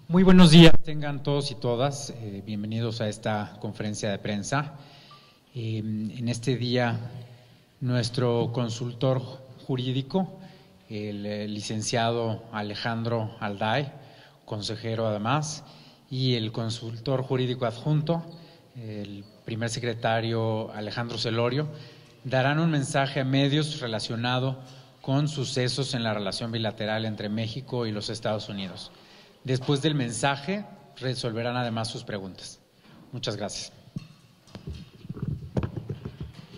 Muy buenos días, tengan todos y todas. Bienvenidos a esta conferencia de prensa. En este día, nuestro consultor jurídico, el licenciado Alejandro Alday, consejero además, y el consultor jurídico adjunto, el primer secretario Alejandro Celorio, darán un mensaje a medios relacionado con sucesos en la relación bilateral entre México y los Estados Unidos. Después del mensaje, resolverán además sus preguntas. Muchas gracias.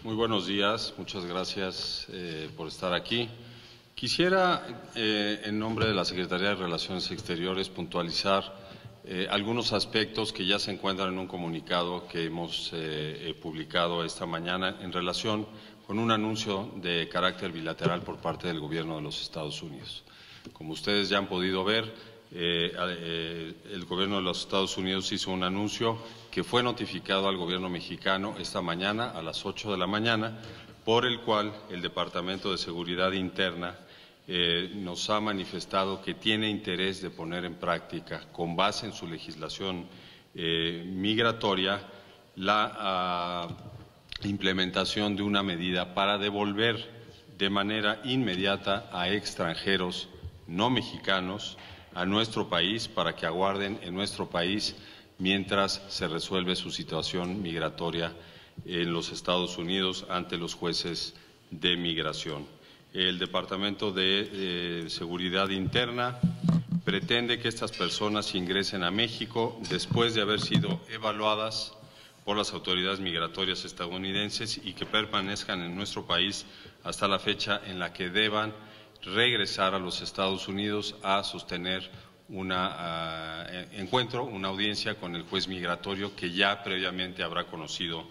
Muy buenos días, muchas gracias por estar aquí. Quisiera, en nombre de la Secretaría de Relaciones Exteriores, puntualizar algunos aspectos que ya se encuentran en un comunicado que hemos publicado esta mañana en relación con un anuncio de carácter bilateral por parte del Gobierno de los Estados Unidos. Como ustedes ya han podido ver, el Gobierno de los Estados Unidos hizo un anuncio que fue notificado al Gobierno mexicano esta mañana a las 8 de la mañana, por el cual el Departamento de Seguridad Interna nos ha manifestado que tiene interés de poner en práctica, con base en su legislación migratoria, la implementación de una medida para devolver de manera inmediata a extranjeros no mexicanos a nuestro país para que aguarden en nuestro país mientras se resuelve su situación migratoria en los Estados Unidos ante los jueces de migración. El Departamento de Seguridad Interna pretende que estas personas ingresen a México después de haber sido evaluadas por las autoridades migratorias estadounidenses y que permanezcan en nuestro país hasta la fecha en la que deban regresar a los Estados Unidos a sostener un encuentro, una audiencia con el juez migratorio que ya previamente habrá conocido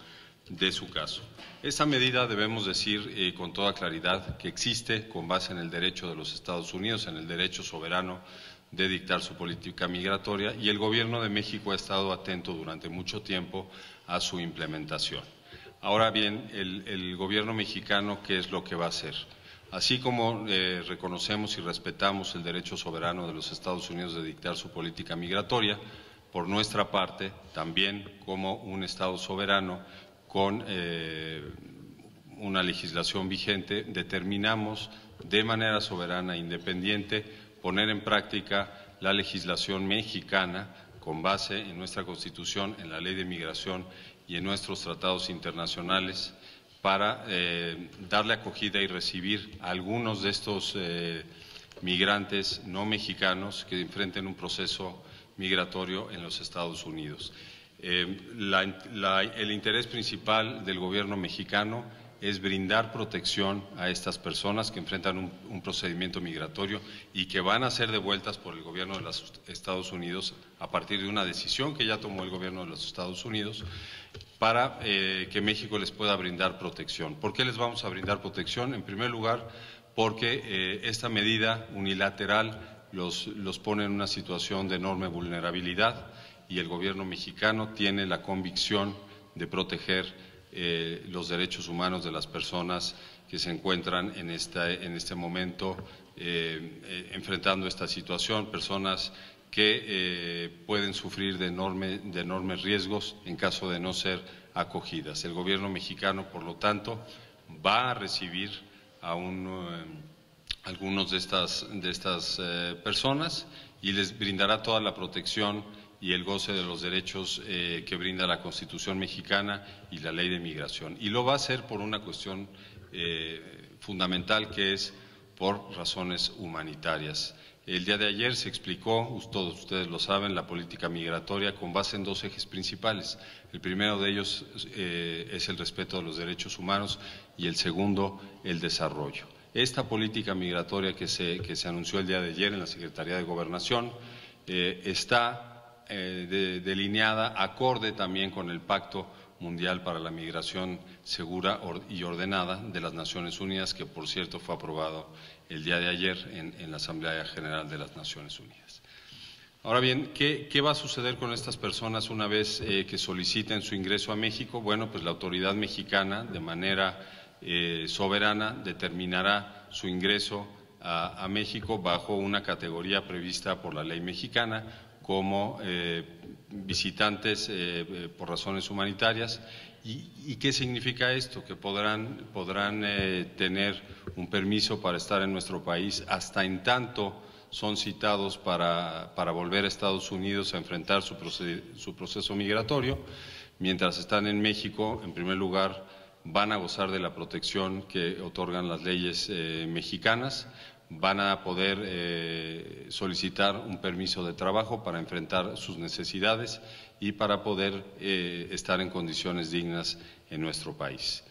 de su caso. Esa medida debemos decir con toda claridad que existe con base en el derecho de los Estados Unidos, en el derecho soberano de dictar su política migratoria, y el Gobierno de México ha estado atento durante mucho tiempo a su implementación. Ahora bien, el Gobierno mexicano, ¿qué es lo que va a hacer? Así como reconocemos y respetamos el derecho soberano de los Estados Unidos de dictar su política migratoria, por nuestra parte, también como un Estado soberano con una legislación vigente, determinamos de manera soberana e independiente poner en práctica la legislación mexicana con base en nuestra Constitución, en la Ley de Migración y en nuestros tratados internacionales, para darle acogida y recibir a algunos de estos migrantes no mexicanos que enfrenten un proceso migratorio en los Estados Unidos. El interés principal del Gobierno mexicano es brindar protección a estas personas que enfrentan un procedimiento migratorio y que van a ser devueltas por el Gobierno de los Estados Unidos a partir de una decisión que ya tomó el Gobierno de los Estados Unidos, para que México les pueda brindar protección. ¿Por qué les vamos a brindar protección? En primer lugar, porque esta medida unilateral los pone en una situación de enorme vulnerabilidad y el Gobierno mexicano tiene la convicción de proteger los derechos humanos de las personas que se encuentran en este momento enfrentando esta situación, personas que pueden sufrir de enormes riesgos en caso de no ser acogidas. El Gobierno mexicano, por lo tanto, va a recibir a algunos de estas personas y les brindará toda la protección y el goce de los derechos que brinda la Constitución mexicana y la Ley de Migración. Y lo va a hacer por una cuestión fundamental, que es por razones humanitarias. El día de ayer se explicó, todos ustedes lo saben, la política migratoria con base en dos ejes principales. El primero de ellos es el respeto de los derechos humanos y el segundo, el desarrollo. Esta política migratoria que se anunció el día de ayer en la Secretaría de Gobernación está delineada acorde también con el Pacto Mundial para la Migración Segura y Ordenada de las Naciones Unidas, que por cierto fue aprobado el día de ayer en la Asamblea General de las Naciones Unidas. Ahora bien, ¿qué va a suceder con estas personas una vez que soliciten su ingreso a México? Bueno, pues la autoridad mexicana, de manera soberana, determinará su ingreso a México bajo una categoría prevista por la ley mexicana, como visitantes por razones humanitarias. ¿Y qué significa esto? Que podrán tener un permiso para estar en nuestro país hasta en tanto son citados para volver a Estados Unidos a enfrentar su proceso migratorio. Mientras están en México, en primer lugar, van a gozar de la protección que otorgan las leyes mexicanas, van a poder solicitar un permiso de trabajo para enfrentar sus necesidades y para poder estar en condiciones dignas en nuestro país.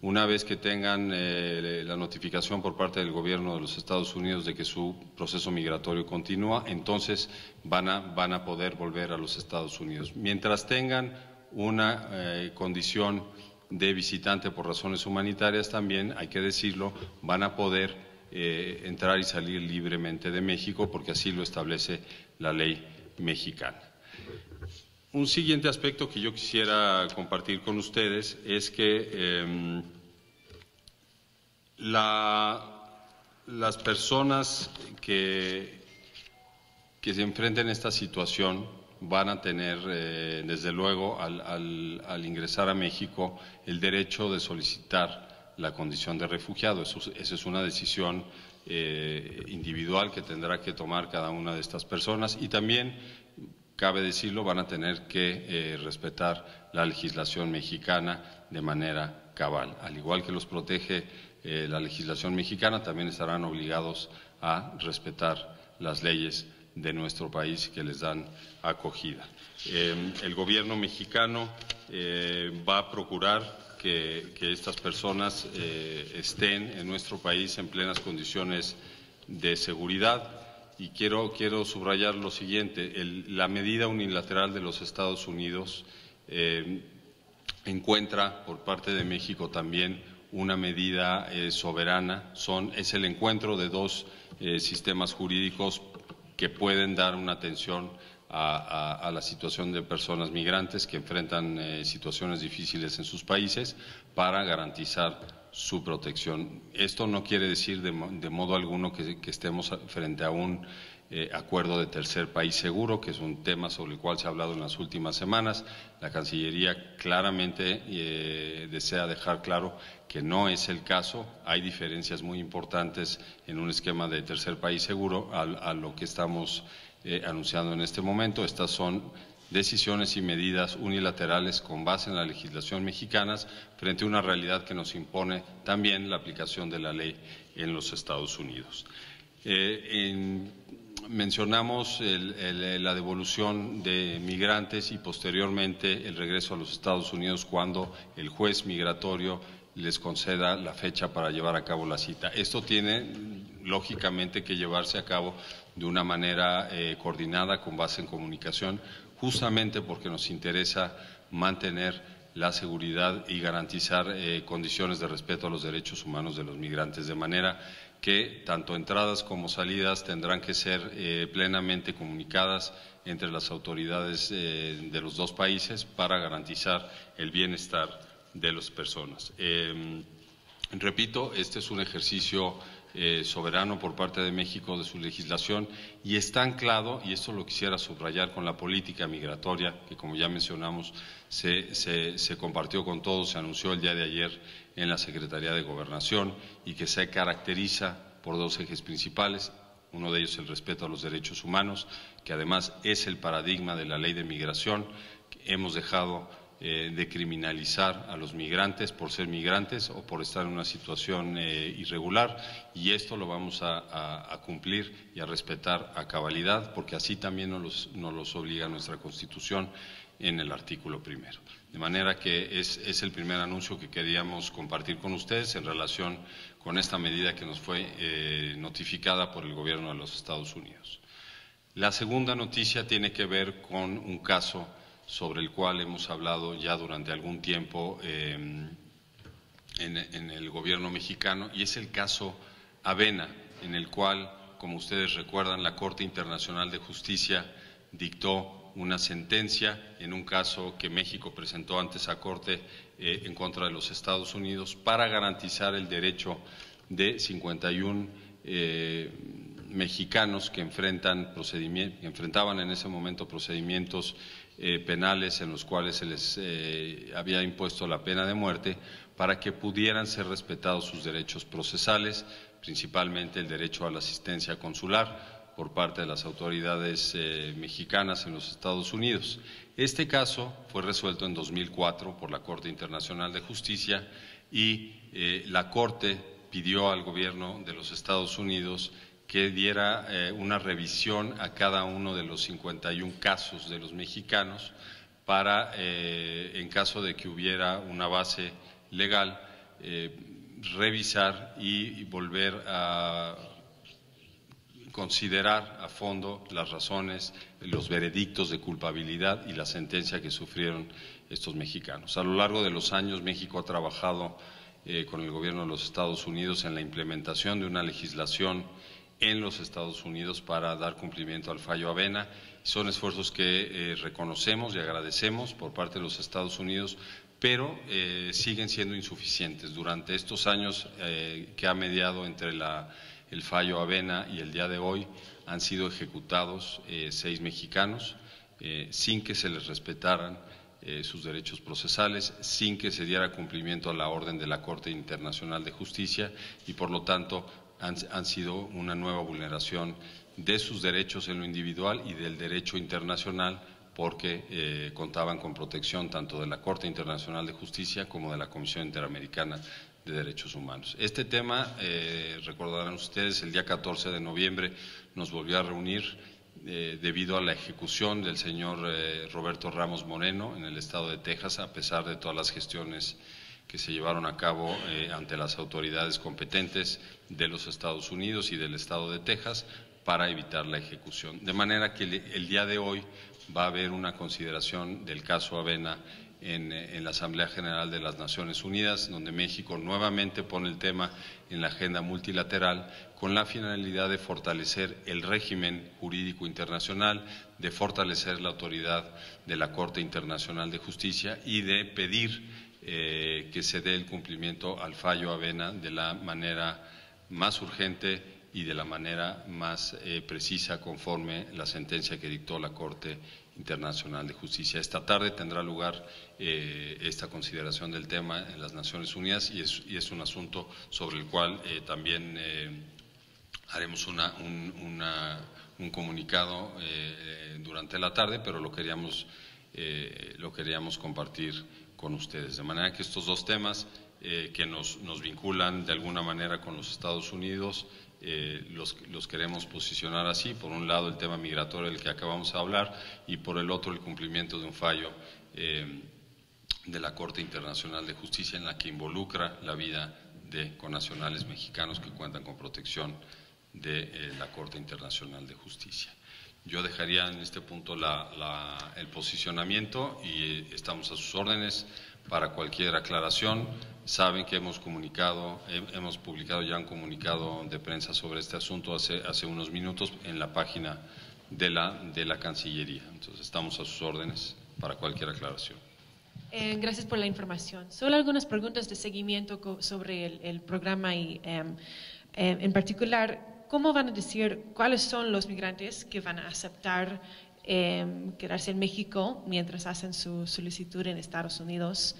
Una vez que tengan la notificación por parte del gobierno de los Estados Unidos de que su proceso migratorio continúa, entonces van a poder volver a los Estados Unidos. Mientras tengan una condición de visitante por razones humanitarias, también, hay que decirlo, van a poder entrar y salir libremente de México, porque así lo establece la ley mexicana. Un siguiente aspecto que yo quisiera compartir con ustedes es que las personas que se enfrenten a esta situación van a tener, desde luego, al ingresar a México, el derecho de solicitar la condición de refugiado. Esa es una decisión individual que tendrá que tomar cada una de estas personas, y también, cabe decirlo, van a tener que respetar la legislación mexicana de manera cabal. Al igual que los protege la legislación mexicana, también estarán obligados a respetar las leyes de nuestro país que les dan acogida. El gobierno mexicano va a procurar que estas personas estén en nuestro país en plenas condiciones de seguridad. Y quiero subrayar lo siguiente: la medida unilateral de los Estados Unidos encuentra por parte de México también una medida soberana. Es el encuentro de dos sistemas jurídicos que pueden dar una atención a la situación de personas migrantes que enfrentan situaciones difíciles en sus países, para garantizar su protección. Esto no quiere decir de modo alguno que estemos frente a un acuerdo de tercer país seguro, que es un tema sobre el cual se ha hablado en las últimas semanas. La Cancillería claramente desea dejar claro que no es el caso. Hay diferencias muy importantes en un esquema de tercer país seguro a lo que estamos anunciando en este momento. Estas son decisiones y medidas unilaterales con base en la legislación mexicana frente a una realidad que nos impone también la aplicación de la ley en los Estados Unidos. Mencionamos la devolución de migrantes y posteriormente el regreso a los Estados Unidos cuando el juez migratorio les conceda la fecha para llevar a cabo la cita. Esto tiene lógicamente que llevarse a cabo de una manera coordinada, con base en comunicación, justamente porque nos interesa mantener la seguridad y garantizar condiciones de respeto a los derechos humanos de los migrantes, de manera que tanto entradas como salidas tendrán que ser plenamente comunicadas entre las autoridades de los dos países para garantizar el bienestar de las personas. Repito, este es un ejercicio soberano por parte de México de su legislación, y está anclado, y esto lo quisiera subrayar, con la política migratoria que, como ya mencionamos, se compartió con todos, se anunció el día de ayer en la Secretaría de Gobernación, y que se caracteriza por dos ejes principales. Uno de ellos, el respeto a los derechos humanos, que además es el paradigma de la ley de migración. Hemos dejado de criminalizar a los migrantes por ser migrantes o por estar en una situación irregular, y esto lo vamos a cumplir y a respetar a cabalidad, porque así también nos los obliga nuestra Constitución en el artículo 1. De manera que es el primer anuncio que queríamos compartir con ustedes en relación con esta medida que nos fue notificada por el gobierno de los Estados Unidos. La segunda noticia tiene que ver con un caso sobre el cual hemos hablado ya durante algún tiempo en el gobierno mexicano, y es el caso Avena, en el cual, como ustedes recuerdan, la Corte Internacional de Justicia dictó una sentencia en un caso que México presentó ante esa Corte en contra de los Estados Unidos para garantizar el derecho de 51 mexicanos que enfrentaban en ese momento procedimientos penales en los cuales se les había impuesto la pena de muerte, para que pudieran ser respetados sus derechos procesales, principalmente el derecho a la asistencia consular por parte de las autoridades mexicanas en los Estados Unidos. Este caso fue resuelto en 2004 por la Corte Internacional de Justicia y la Corte pidió al gobierno de los Estados Unidos que diera una revisión a cada uno de los 51 casos de los mexicanos para, en caso de que hubiera una base legal, revisar y volver a considerar a fondo las razones, los veredictos de culpabilidad y la sentencia que sufrieron estos mexicanos. A lo largo de los años, México ha trabajado con el gobierno de los Estados Unidos en la implementación de una legislación en los Estados Unidos para dar cumplimiento al fallo Avena. Son esfuerzos que reconocemos y agradecemos por parte de los Estados Unidos, pero siguen siendo insuficientes. Durante estos años que ha mediado entre el fallo Avena y el día de hoy, han sido ejecutados 6 mexicanos sin que se les respetaran sus derechos procesales, sin que se diera cumplimiento a la orden de la Corte Internacional de Justicia y, por lo tanto, han sido una nueva vulneración de sus derechos en lo individual y del derecho internacional, porque contaban con protección tanto de la Corte Internacional de Justicia como de la Comisión Interamericana de Derechos Humanos. Este tema, recordarán ustedes, el día 14 de noviembre nos volvió a reunir debido a la ejecución del señor Roberto Ramos Moreno en el estado de Texas, a pesar de todas las gestiones que se llevaron a cabo ante las autoridades competentes de los Estados Unidos y del estado de Texas para evitar la ejecución. De manera que el día de hoy va a haber una consideración del caso Avena en la Asamblea General de las Naciones Unidas, donde México nuevamente pone el tema en la agenda multilateral con la finalidad de fortalecer el régimen jurídico internacional, de fortalecer la autoridad de la Corte Internacional de Justicia y de pedir que se dé el cumplimiento al fallo Avena de la manera más urgente y de la manera más precisa, conforme la sentencia que dictó la Corte Internacional de Justicia. Esta tarde tendrá lugar esta consideración del tema en las Naciones Unidas y es un asunto sobre el cual también haremos un comunicado durante la tarde, pero lo queríamos compartir con ustedes. De manera que estos dos temas que nos vinculan de alguna manera con los Estados Unidos, los queremos posicionar así: por un lado el tema migratorio del que acabamos de hablar y por el otro el cumplimiento de un fallo de la Corte Internacional de Justicia en la que involucra la vida de connacionales mexicanos que cuentan con protección de la Corte Internacional de Justicia. Yo dejaría en este punto el posicionamiento y estamos a sus órdenes para cualquier aclaración. Saben que hemos publicado ya un comunicado de prensa sobre este asunto hace unos minutos en la página de la Cancillería. Entonces estamos a sus órdenes para cualquier aclaración. Gracias por la información. Solo algunas preguntas de seguimiento sobre el programa y en particular, ¿cómo van a decir cuáles son los migrantes que van a aceptar quedarse en México mientras hacen su solicitud en Estados Unidos?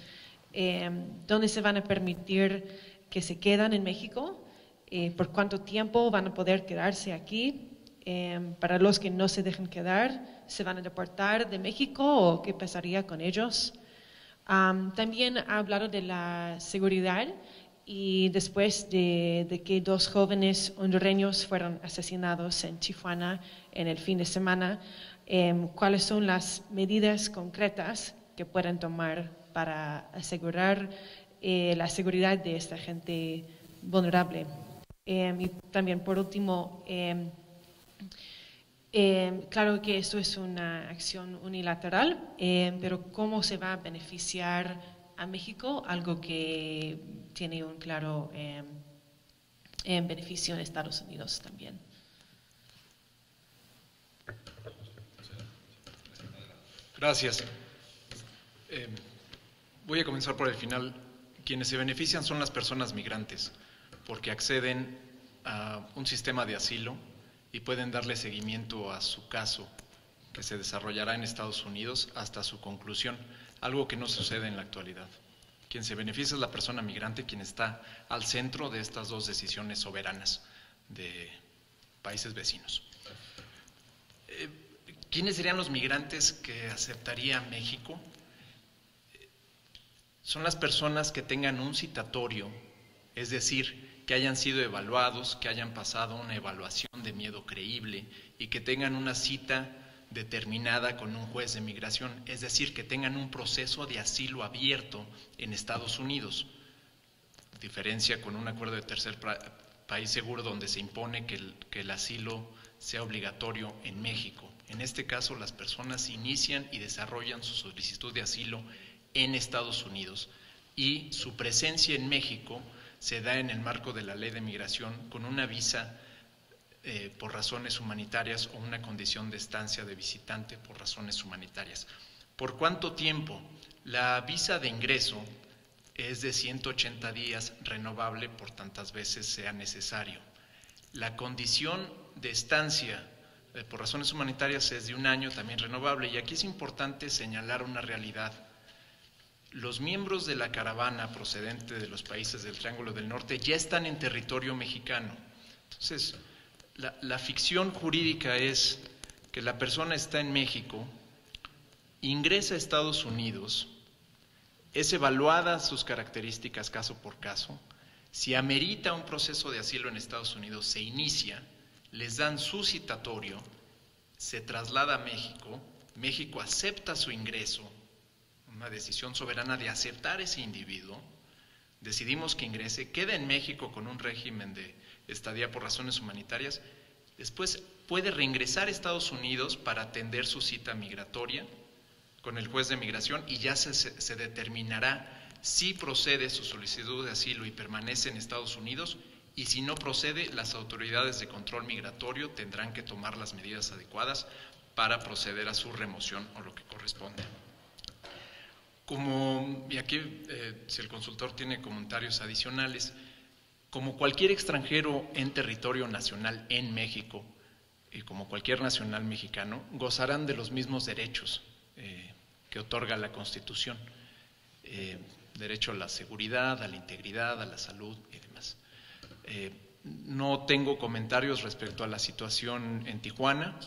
¿Dónde se van a permitir que se quedan en México? ¿Por cuánto tiempo van a poder quedarse aquí? Para los que no se dejen quedar, ¿se van a deportar de México o qué pasaría con ellos? También ha hablado de la seguridad. Y después de que 2 jóvenes hondureños fueron asesinados en Tijuana en el fin de semana, ¿cuáles son las medidas concretas que pueden tomar para asegurar la seguridad de esta gente vulnerable? Y también, por último, claro que esto es una acción unilateral, pero ¿cómo se va a beneficiar a México, algo que tiene un claro beneficio en Estados Unidos también? Gracias. Voy a comenzar por el final. Quienes se benefician son las personas migrantes, porque acceden a un sistema de asilo y pueden darle seguimiento a su caso que se desarrollará en Estados Unidos hasta su conclusión, algo que no sucede en la actualidad. Quien se beneficia es la persona migrante, quien está al centro de estas dos decisiones soberanas de países vecinos. ¿Quiénes serían los migrantes que aceptaría México? Son las personas que tengan un citatorio, es decir, que hayan sido evaluados, que hayan pasado una evaluación de miedo creíble y que tengan una cita determinada con un juez de migración, es decir, que tengan un proceso de asilo abierto en Estados Unidos, diferencia con un acuerdo de tercer país seguro donde se impone que el asilo sea obligatorio en México. En este caso, las personas inician y desarrollan su solicitud de asilo en Estados Unidos y su presencia en México se da en el marco de la ley de migración con una visa por razones humanitarias o una condición de estancia de visitante por razones humanitarias. ¿Por cuánto tiempo? La visa de ingreso es de 180 días, renovable por tantas veces sea necesario. La condición de estancia por razones humanitarias es de 1 año, también renovable. Y aquí es importante señalar una realidad. Los miembros de la caravana procedente de los países del Triángulo del Norte ya están en territorio mexicano. Entonces, la ficción jurídica es que la persona está en México, ingresa a Estados Unidos, es evaluada sus características caso por caso, si amerita un proceso de asilo en Estados Unidos, se inicia, les dan su citatorio, se traslada a México, México acepta su ingreso, una decisión soberana de aceptar ese individuo, decidimos que ingrese, queda en México con un régimen de estadía por razones humanitarias, después puede reingresar a Estados Unidos para atender su cita migratoria con el juez de migración y ya se determinará si procede su solicitud de asilo y permanece en Estados Unidos, y si no procede, las autoridades de control migratorio tendrán que tomar las medidas adecuadas para proceder a su remoción o lo que corresponde. Y aquí, si el consultor tiene comentarios adicionales, como cualquier extranjero en territorio nacional en México, y como cualquier nacional mexicano, gozarán de los mismos derechos que otorga la Constitución. Derecho a la seguridad, a la integridad, a la salud y demás. No tengo comentarios respecto a la situación en Tijuana.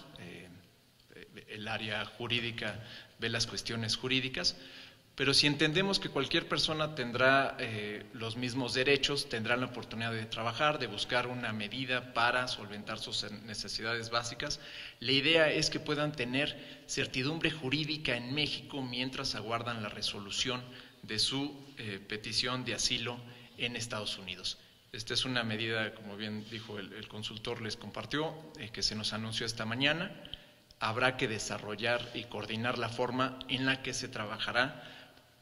El área jurídica ve las cuestiones jurídicas. Pero si entendemos que cualquier persona tendrá los mismos derechos, tendrá la oportunidad de trabajar, de buscar una medida para solventar sus necesidades básicas, la idea es que puedan tener certidumbre jurídica en México mientras aguardan la resolución de su petición de asilo en Estados Unidos. Esta es una medida, como bien dijo el consultor, les compartió, que se nos anunció esta mañana. Habrá que desarrollar y coordinar la forma en la que se trabajará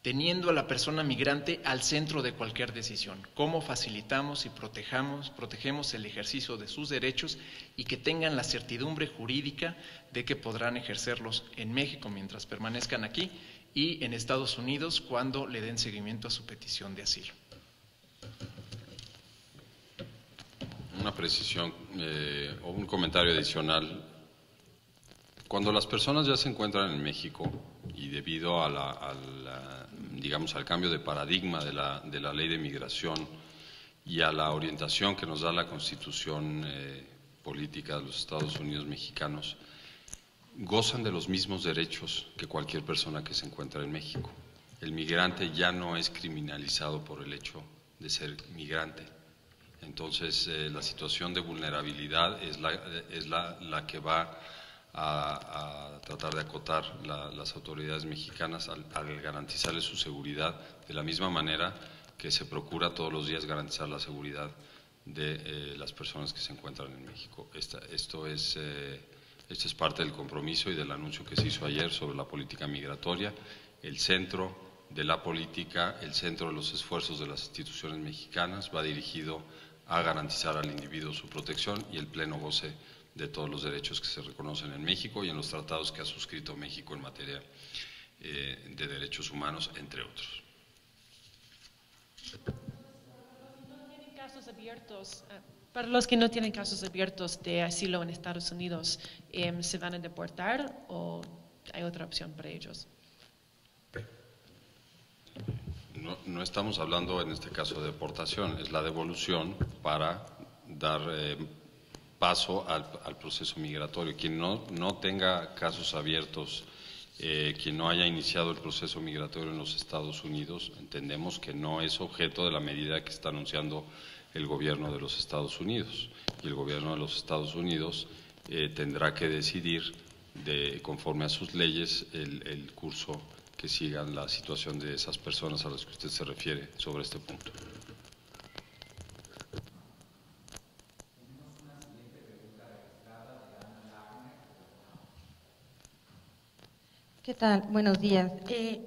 teniendo a la persona migrante al centro de cualquier decisión. Cómo facilitamos y protegemos el ejercicio de sus derechos y que tengan la certidumbre jurídica de que podrán ejercerlos en México mientras permanezcan aquí y en Estados Unidos cuando le den seguimiento a su petición de asilo. Una precisión o un comentario adicional. Cuando las personas ya se encuentran en México y debido digamos, al cambio de paradigma de la ley de migración y a la orientación que nos da la Constitución política de los Estados Unidos mexicanos, gozan de los mismos derechos que cualquier persona que se encuentra en México. El migrante ya no es criminalizado por el hecho de ser migrante. Entonces, la situación de vulnerabilidad es la que va a tratar de acotar las autoridades mexicanas al garantizarles su seguridad, de la misma manera que se procura todos los días garantizar la seguridad de las personas que se encuentran en México. Esto es parte del compromiso y del anuncio que se hizo ayer sobre la política migratoria. El centro de la política, el centro de los esfuerzos de las instituciones mexicanas va dirigido a garantizar al individuo su protección y el pleno goce de todos los derechos que se reconocen en México y en los tratados que ha suscrito México en materia de derechos humanos, entre otros. ¿No tienen casos abiertos Para los que no tienen casos abiertos de asilo en Estados Unidos, ¿se van a deportar o hay otra opción para ellos? No estamos hablando en este caso de deportación, es la devolución para dar paso al proceso migratorio. Quien no tenga casos abiertos, quien no haya iniciado el proceso migratorio en los Estados Unidos, entendemos que no es objeto de la medida que está anunciando el gobierno de los Estados Unidos. Y el gobierno de los Estados Unidos tendrá que decidir, conforme a sus leyes, el curso que sigan la situación de esas personas a las que usted se refiere sobre este punto. ¿Qué tal? Buenos días.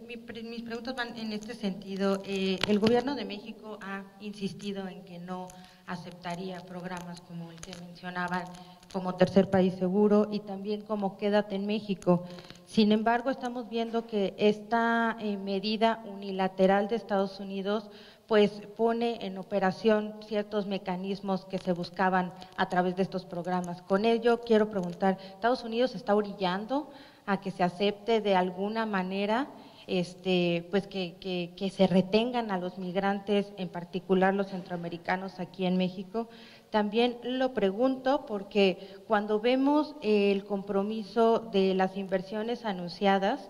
Mis preguntas van en este sentido. El Gobierno de México ha insistido en que no aceptaría programas como el que mencionaban, como Tercer País Seguro y también como Quédate en México. Sin embargo, estamos viendo que esta medida unilateral de Estados Unidos pues pone en operación ciertos mecanismos que se buscaban a través de estos programas. Con ello quiero preguntar, ¿Estados Unidos está orillando a que se acepte de alguna manera pues que se retengan a los migrantes, en particular los centroamericanos aquí en México? También lo pregunto porque cuando vemos el compromiso de las inversiones anunciadas,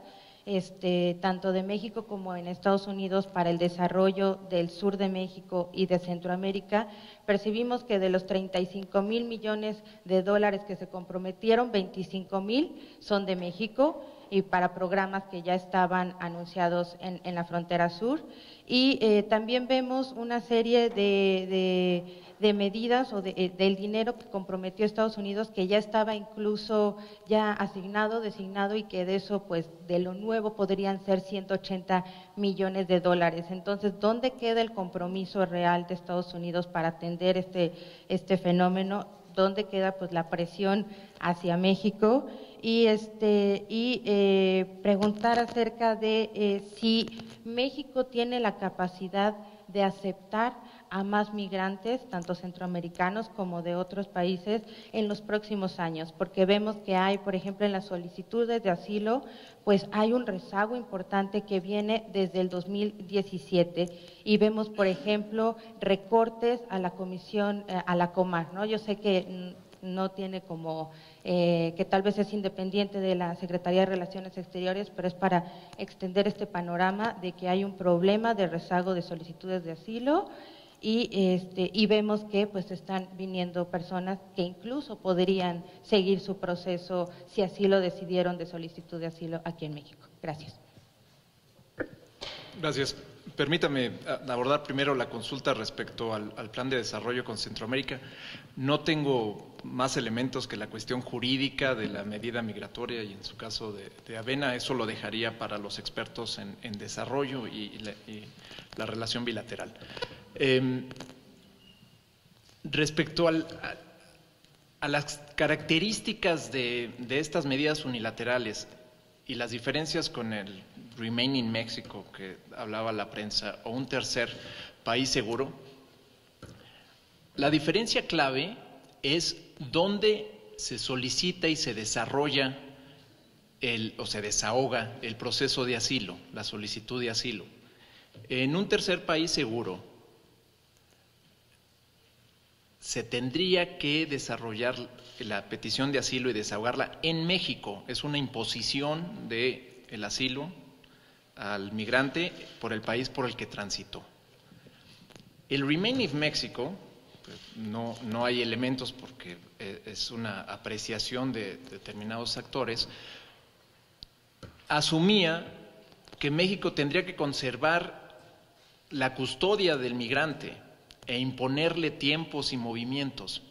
tanto de México como en Estados Unidos para el desarrollo del sur de México y de Centroamérica, percibimos que de los 35,000 millones de dólares que se comprometieron, 25,000 son de México y para programas que ya estaban anunciados en la frontera sur. Y también vemos una serie de medidas o del dinero que comprometió Estados Unidos que ya estaba incluso ya asignado, designado y que de eso pues de lo nuevo podrían ser 180 millones de dólares. Entonces, ¿dónde queda el compromiso real de Estados Unidos para atender este fenómeno? ¿Dónde queda pues la presión hacia México? Y preguntar acerca de si México tiene la capacidad de aceptar a más migrantes, tanto centroamericanos como de otros países, en los próximos años, porque vemos que hay, por ejemplo, en las solicitudes de asilo, pues hay un rezago importante que viene desde el 2017 y vemos, por ejemplo, recortes a la comisión, a la Comar, ¿no? Yo sé que no tiene como, que tal vez es independiente de la Secretaría de Relaciones Exteriores, pero es para extender este panorama de que hay un problema de rezago de solicitudes de asilo y vemos que pues están viniendo personas que incluso podrían seguir su proceso si así lo decidieron de solicitud de asilo aquí en México. Gracias. Gracias. Permítame abordar primero la consulta respecto al plan de desarrollo con Centroamérica. No tengo más elementos que la cuestión jurídica de la medida migratoria y en su caso de Avena, eso lo dejaría para los expertos en desarrollo y la relación bilateral. Respecto a las características de estas medidas unilaterales y las diferencias con el Remain in Mexico que hablaba la prensa o un tercer país seguro, la diferencia clave es dónde se solicita y se desarrolla o se desahoga el proceso de asilo, la solicitud de asilo. En un tercer país seguro se tendría que desarrollar la petición de asilo y desahogarla en México. Es una imposición del asilo al migrante por el país por el que transitó. El Remain in Mexico, pues no hay elementos porque es una apreciación de determinados actores, asumía que México tendría que conservar la custodia del migrante e imponerle tiempos y movimientos.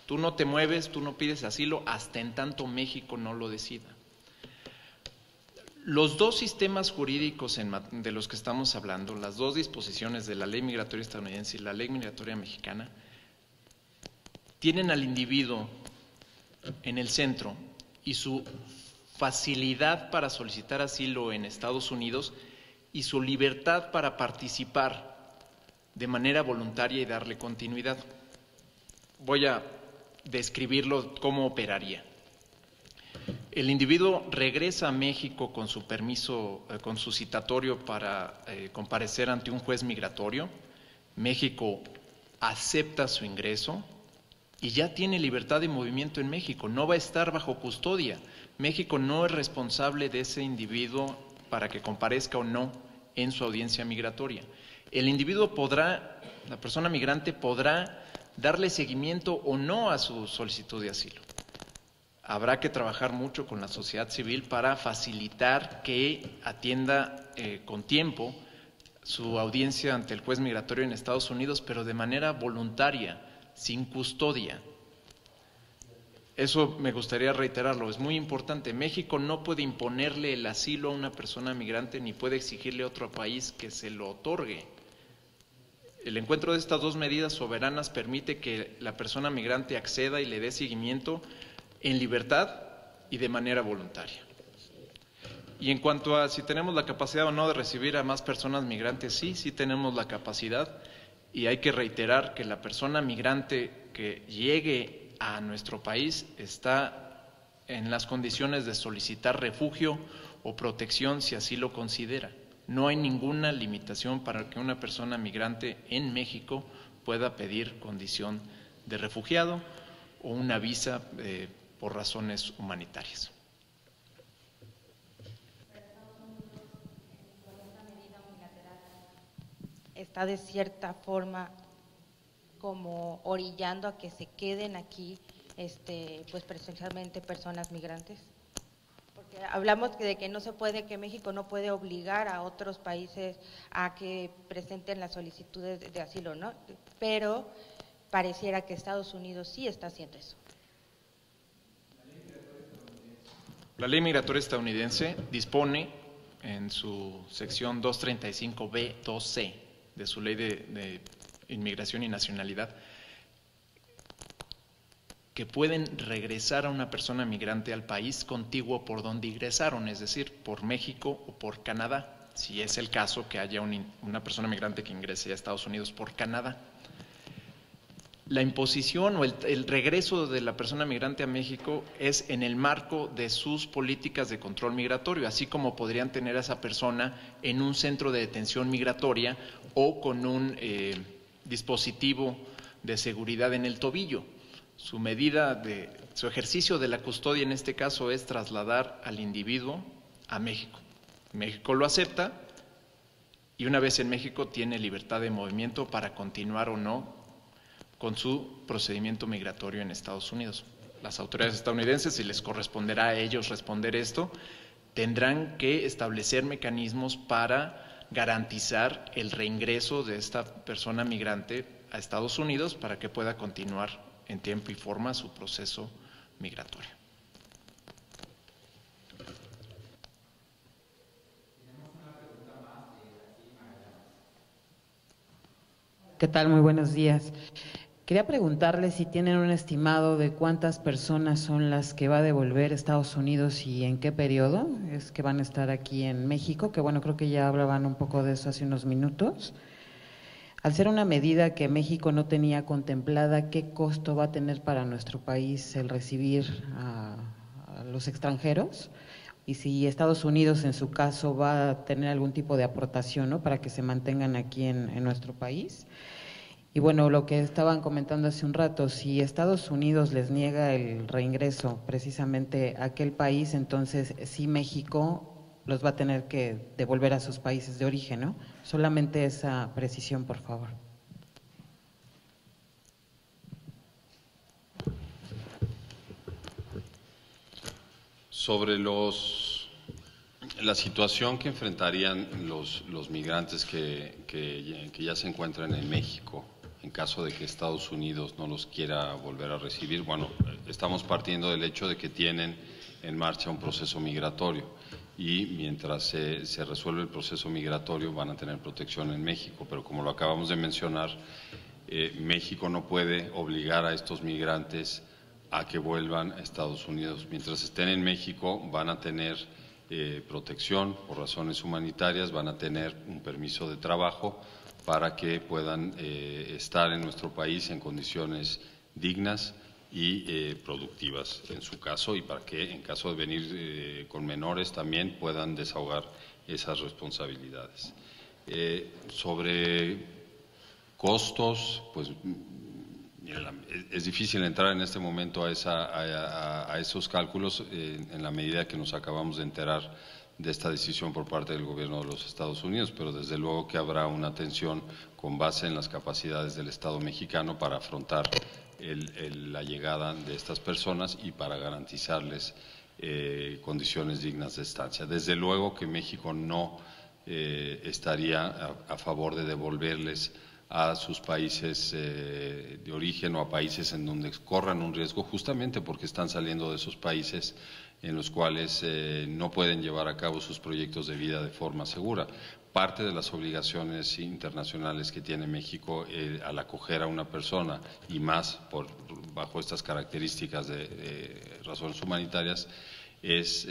Tú no te mueves, tú no pides asilo hasta en tanto México no lo decida. Los dos sistemas jurídicos de los que estamos hablando, las dos disposiciones de la ley migratoria estadounidense y la ley migratoria mexicana, tienen al individuo en el centro y su facilidad para solicitar asilo en Estados Unidos y su libertad para participar de manera voluntaria y darle continuidad. Voy a describirlo cómo operaría. El individuo regresa a México con su permiso, con su citatorio para comparecer ante un juez migratorio. México acepta su ingreso y ya tiene libertad de movimiento en México, no va a estar bajo custodia. México no es responsable de ese individuo para que comparezca o no en su audiencia migratoria. El individuo podrá, la persona migrante podrá darle seguimiento o no a su solicitud de asilo. Habrá que trabajar mucho con la sociedad civil para facilitar que atienda con tiempo su audiencia ante el juez migratorio en Estados Unidos, pero de manera voluntaria, sin custodia. Eso me gustaría reiterarlo, es muy importante. México no puede imponerle el asilo a una persona migrante ni puede exigirle a otro país que se lo otorgue. El encuentro de estas dos medidas soberanas permite que la persona migrante acceda y le dé seguimiento en libertad y de manera voluntaria. Y en cuanto a si tenemos la capacidad o no de recibir a más personas migrantes, sí tenemos la capacidad, y hay que reiterar que la persona migrante que llegue a nuestro país está en las condiciones de solicitar refugio o protección si así lo considera. No hay ninguna limitación para que una persona migrante en México pueda pedir condición de refugiado o una visa por razones humanitarias. Está de cierta forma como orillando a que se queden aquí, pues presencialmente personas migrantes. Porque hablamos de que no se puede, que México no puede obligar a otros países a que presenten las solicitudes de asilo, ¿no? Pero pareciera que Estados Unidos sí está haciendo eso. La ley migratoria estadounidense dispone en su sección 235B2C de su ley de inmigración y nacionalidad que pueden regresar a una persona migrante al país contiguo por donde ingresaron, es decir, por México o por Canadá, si es el caso que haya una persona migrante que ingrese a Estados Unidos por Canadá. La imposición o el regreso de la persona migrante a México es en el marco de sus políticas de control migratorio, así como podrían tener a esa persona en un centro de detención migratoria o con un dispositivo de seguridad en el tobillo. Su ejercicio de la custodia en este caso es trasladar al individuo a México. México lo acepta y una vez en México tiene libertad de movimiento para continuar o no con su procedimiento migratorio en Estados Unidos. Las autoridades estadounidenses, si les corresponderá a ellos responder esto, tendrán que establecer mecanismos para garantizar el reingreso de esta persona migrante a Estados Unidos para que pueda continuar en tiempo y forma su proceso migratorio. ¿Qué tal? Muy buenos días. Quería preguntarle si tienen un estimado de cuántas personas son las que va a devolver Estados Unidos y en qué periodo es que van a estar aquí en México, que bueno, creo que ya hablaban un poco de eso hace unos minutos. Al ser una medida que México no tenía contemplada, ¿qué costo va a tener para nuestro país el recibir a los extranjeros? Y si Estados Unidos en su caso va a tener algún tipo de aportación, ¿no?, para que se mantengan aquí en nuestro país. Y bueno, lo que estaban comentando hace un rato, si Estados Unidos les niega el reingreso precisamente a aquel país, entonces sí México los va a tener que devolver a sus países de origen, ¿no? Solamente esa precisión, por favor. Sobre la situación que enfrentarían los migrantes que ya se encuentran en México, en caso de que Estados Unidos no los quiera volver a recibir, bueno, estamos partiendo del hecho de que tienen en marcha un proceso migratorio y mientras se resuelve el proceso migratorio van a tener protección en México, pero como lo acabamos de mencionar, México no puede obligar a estos migrantes a que vuelvan a Estados Unidos. Mientras estén en México van a tener protección por razones humanitarias, van a tener un permiso de trabajo para que puedan estar en nuestro país en condiciones dignas y productivas en su caso, y para que en caso de venir con menores también puedan desahogar esas responsabilidades. Sobre costos, pues mira, es difícil entrar en este momento a esos cálculos en la medida que nos acabamos de enterar de esta decisión por parte del gobierno de los Estados Unidos, pero desde luego que habrá una atención con base en las capacidades del Estado mexicano para afrontar la llegada de estas personas y para garantizarles condiciones dignas de estancia. Desde luego que México no estaría a favor de devolverles a sus países de origen o a países en donde corran un riesgo, justamente porque están saliendo de esos países en los cuales no pueden llevar a cabo sus proyectos de vida de forma segura. Parte de las obligaciones internacionales que tiene México al acoger a una persona, y más bajo estas características de razones humanitarias, es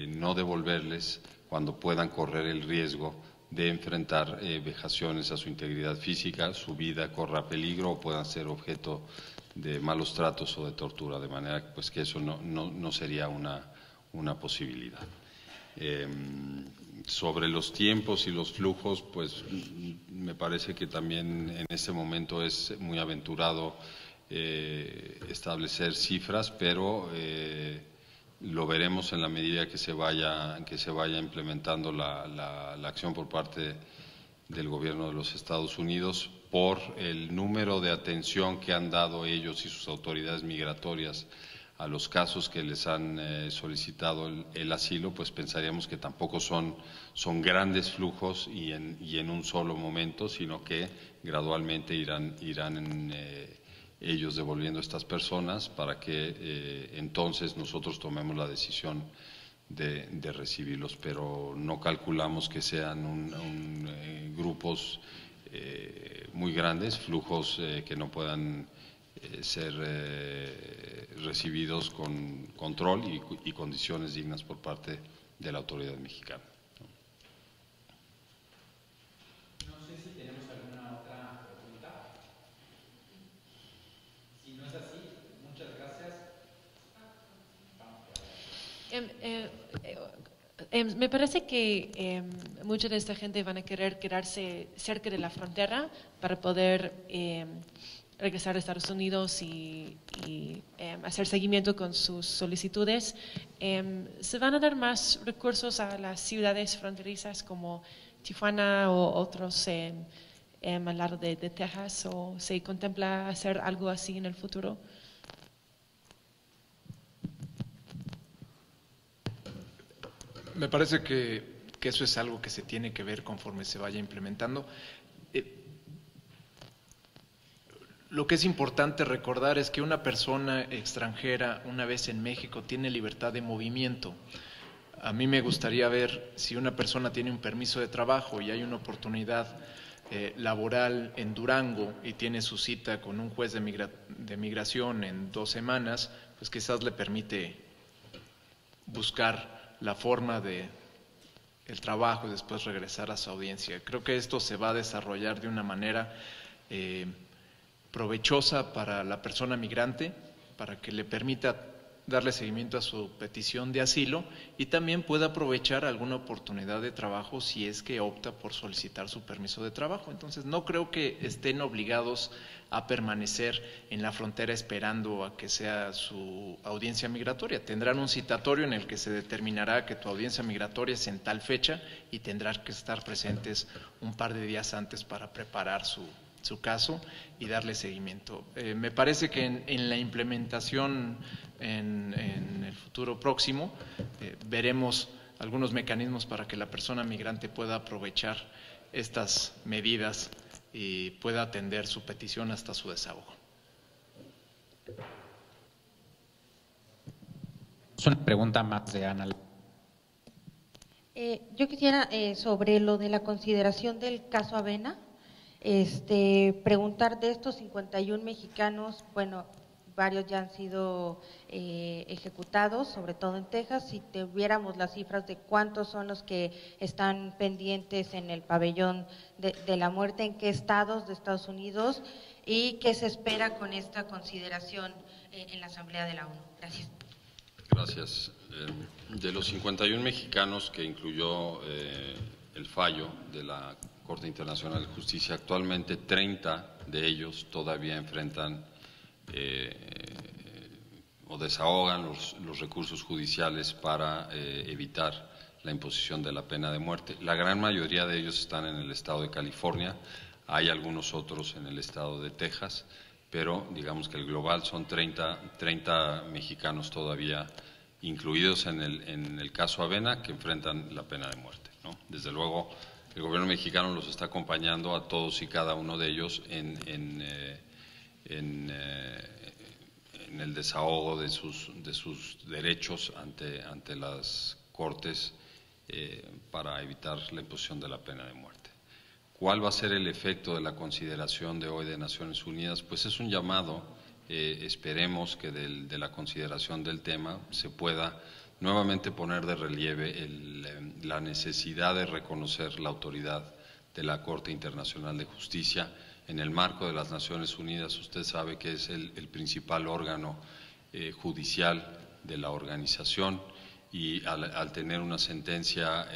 no devolverles cuando puedan correr el riesgo de enfrentar vejaciones a su integridad física, su vida corra peligro o puedan ser objeto de malos tratos o de tortura, de manera pues, que eso no sería una posibilidad. Sobre los tiempos y los flujos, pues me parece que también en este momento es muy aventurado establecer cifras, pero lo veremos en la medida que se vaya implementando la acción por parte del gobierno de los Estados Unidos por el número de atención que han dado ellos y sus autoridades migratorias a los casos que les han solicitado el asilo, pues pensaríamos que tampoco son grandes flujos y en un solo momento, sino que gradualmente irán ellos devolviendo a estas personas para que entonces nosotros tomemos la decisión de recibirlos, pero no calculamos que sean grupos muy grandes, flujos que no puedan ser recibidos con control y condiciones dignas por parte de la autoridad mexicana. No sé si tenemos alguna otra pregunta. Si no es así, muchas gracias. Me parece que mucha de esta gente van a querer quedarse cerca de la frontera para poder regresar a Estados Unidos y hacer seguimiento con sus solicitudes. ¿Se van a dar más recursos a las ciudades fronterizas como Tijuana o otros al lado de Texas? ¿O se contempla hacer algo así en el futuro? Me parece que eso es algo que se tiene que ver conforme se vaya implementando. Lo que es importante recordar es que una persona extranjera, una vez en México, tiene libertad de movimiento. A mí me gustaría ver si una persona tiene un permiso de trabajo y hay una oportunidad laboral en Durango y tiene su cita con un juez de migración en 2 semanas, pues quizás le permite buscar la forma de el trabajo y después regresar a su audiencia. Creo que esto se va a desarrollar de una manera provechosa para la persona migrante, para que le permita darle seguimiento a su petición de asilo y también pueda aprovechar alguna oportunidad de trabajo si es que opta por solicitar su permiso de trabajo. Entonces no creo que estén obligados a permanecer en la frontera esperando a que sea su audiencia migratoria. Tendrán un citatorio en el que se determinará que tu audiencia migratoria es en tal fecha y tendrán que estar presentes un par de días antes para preparar su caso y darle seguimiento. Me parece que en la implementación en el futuro próximo veremos algunos mecanismos para que la persona migrante pueda aprovechar estas medidas y pueda atender su petición hasta su desahogo. Es una pregunta más de Ana. Yo quisiera, sobre lo de la consideración del caso Avena, preguntar de estos 51 mexicanos, bueno, varios ya han sido ejecutados, sobre todo en Texas. Si tuviéramos las cifras de cuántos son los que están pendientes en el pabellón de la muerte, en qué estados de Estados Unidos, y qué se espera con esta consideración en la Asamblea de la ONU. Gracias. Gracias. De los 51 mexicanos que incluyó el fallo de la Corte Internacional de Justicia, actualmente 30 de ellos todavía enfrentan o desahogan los recursos judiciales para evitar la imposición de la pena de muerte. La gran mayoría de ellos están en el estado de California, hay algunos otros en el estado de Texas, pero digamos que el global son 30 mexicanos todavía incluidos en el caso Avena que enfrentan la pena de muerte, ¿no? Desde luego, el gobierno mexicano los está acompañando a todos y cada uno de ellos en el desahogo de sus derechos ante las Cortes para evitar la imposición de la pena de muerte. ¿Cuál va a ser el efecto de la consideración de hoy de Naciones Unidas? Pues es un llamado, esperemos que de la consideración del tema se pueda nuevamente poner de relieve la necesidad de reconocer la autoridad de la Corte Internacional de Justicia en el marco de las Naciones Unidas. Usted sabe que es el principal órgano judicial de la organización y al tener una sentencia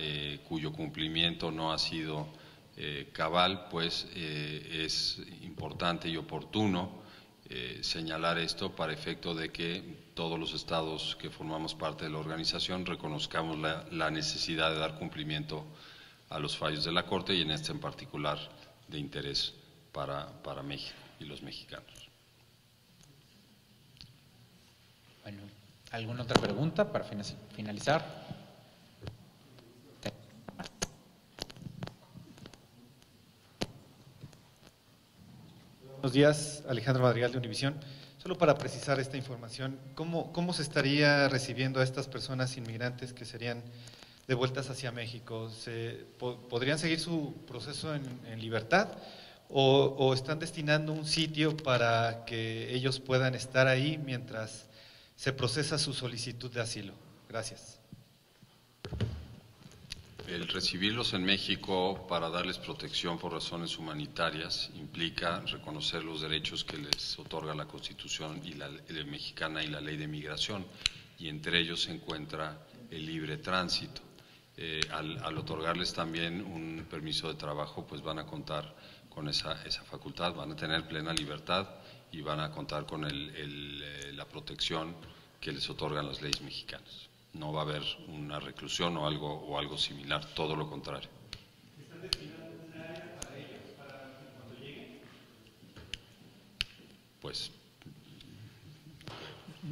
cuyo cumplimiento no ha sido cabal, pues es importante y oportuno señalar esto para efecto de que todos los estados que formamos parte de la organización reconozcamos la necesidad de dar cumplimiento a los fallos de la Corte y en este en particular de interés para México y los mexicanos. Bueno, ¿alguna otra pregunta para finalizar? Buenos días, Alejandro Madrigal de Univisión. Solo para precisar esta información, ¿cómo se estaría recibiendo a estas personas inmigrantes que serían devueltas hacia México? ¿Podrían seguir su proceso en libertad o están destinando un sitio para que ellos puedan estar ahí mientras se procesa su solicitud de asilo? Gracias. El recibirlos en México para darles protección por razones humanitarias implica reconocer los derechos que les otorga la Constitución y la mexicana y la Ley de Migración, y entre ellos se encuentra el libre tránsito. Al otorgarles también un permiso de trabajo, pues van a contar con esa facultad, van a tener plena libertad y van a contar con la protección que les otorgan las leyes mexicanas. No va a haber una reclusión o algo similar, todo lo contrario. ¿Están destinando un área para ellos cuando lleguen? Pues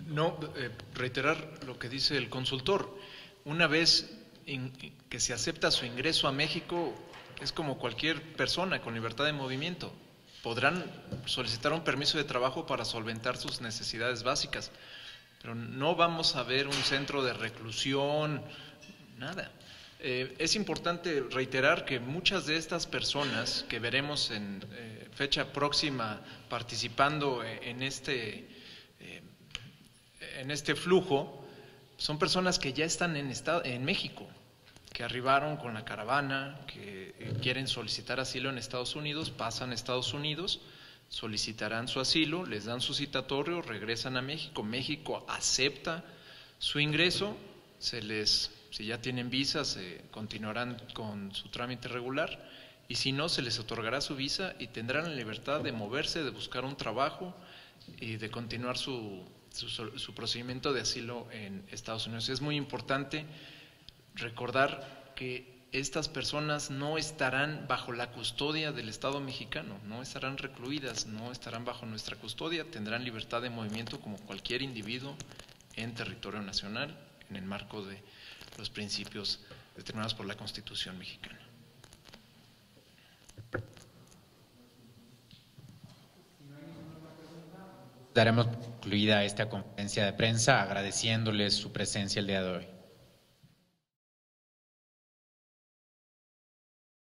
no, reiterar lo que dice el consultor. Una vez que se acepta su ingreso a México, es como cualquier persona con libertad de movimiento. Podrán solicitar un permiso de trabajo para solventar sus necesidades básicas, pero no vamos a ver un centro de reclusión, nada. Es importante reiterar que muchas de estas personas que veremos en fecha próxima participando en este flujo, son personas que ya están en México, que arribaron con la caravana, que quieren solicitar asilo en Estados Unidos, pasan a Estados Unidos, solicitarán su asilo, les dan su citatorio, regresan a México, México acepta su ingreso, si ya tienen visa, continuarán con su trámite regular, y si no, se les otorgará su visa y tendrán la libertad de moverse, de buscar un trabajo y de continuar su procedimiento de asilo en Estados Unidos. Es muy importante recordar que estas personas no estarán bajo la custodia del Estado mexicano, no estarán recluidas, no estarán bajo nuestra custodia, tendrán libertad de movimiento como cualquier individuo en territorio nacional, en el marco de los principios determinados por la Constitución mexicana. Daremos concluida esta conferencia de prensa agradeciéndoles su presencia el día de hoy.